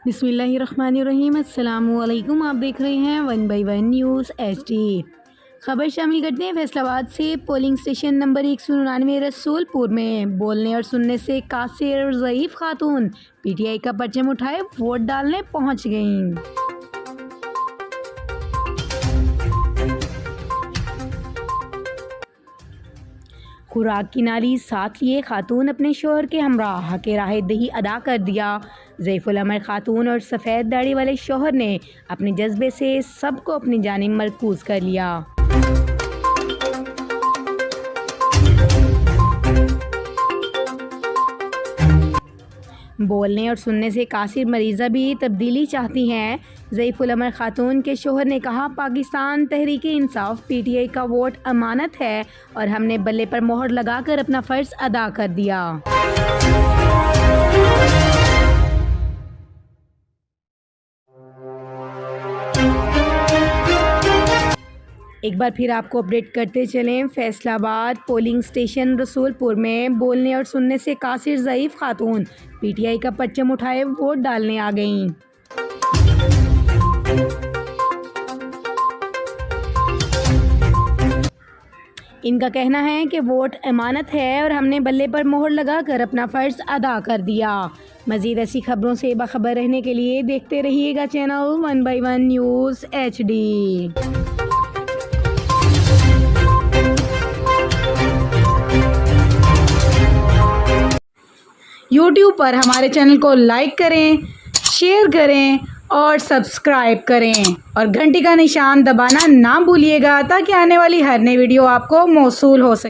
बिस्मिल्लाहिर्रहमानिर्रहीम। अस्सलामुअलैकुम। आप देख रहे हैं 1 बाई 1 न्यूज़ HD। खबर शामिल करते हैं फैसलाबाद से। पोलिंग स्टेशन नंबर 199 रसूलपुर में बोलने और सुनने से कासिर और ज़ईफ़ खातून PTI का परचम उठाए वोट डालने पहुंच गईं। खुराक की नाली साथ लिए खातून अपने शोहर के हमराह हक़ राह दही अदा कर दिया। ज़ैफ़ुल अमर खातून और सफ़ेद दाढ़ी वाले शोहर ने अपने जज्बे से सबको अपनी जानिब मरकूज़ कर लिया। बोलने और सुनने से कासिर मरीज़ा भी तब्दीली चाहती हैं। ज़ैफ़ुल अमर खातून के शोहर ने कहा, पाकिस्तान तहरीक इंसाफ PTI का वोट अमानत है और हमने बल्ले पर मोहर लगाकर अपना फ़र्ज़ अदा कर दिया। एक बार फिर आपको अपडेट करते चलें। फैसलाबाद पोलिंग स्टेशन रसूलपुर में बोलने और सुनने से कासिर ज़ईफ़ खातून PTI का परचम उठाए वोट डालने आ गईं। इनका कहना है कि वोट अमानत है और हमने बल्ले पर मोहर लगाकर अपना फ़र्ज़ अदा कर दिया। मज़ीद ऐसी खबरों से बाखबर रहने के लिए देखते रहिएगा channel 1 by 1 news HD। YouTube पर हमारे चैनल को लाइक करें, शेयर करें और सब्सक्राइब करें और घंटी का निशान दबाना ना भूलिएगा ताकि आने वाली हर नई वीडियो आपको मौसूल हो सके।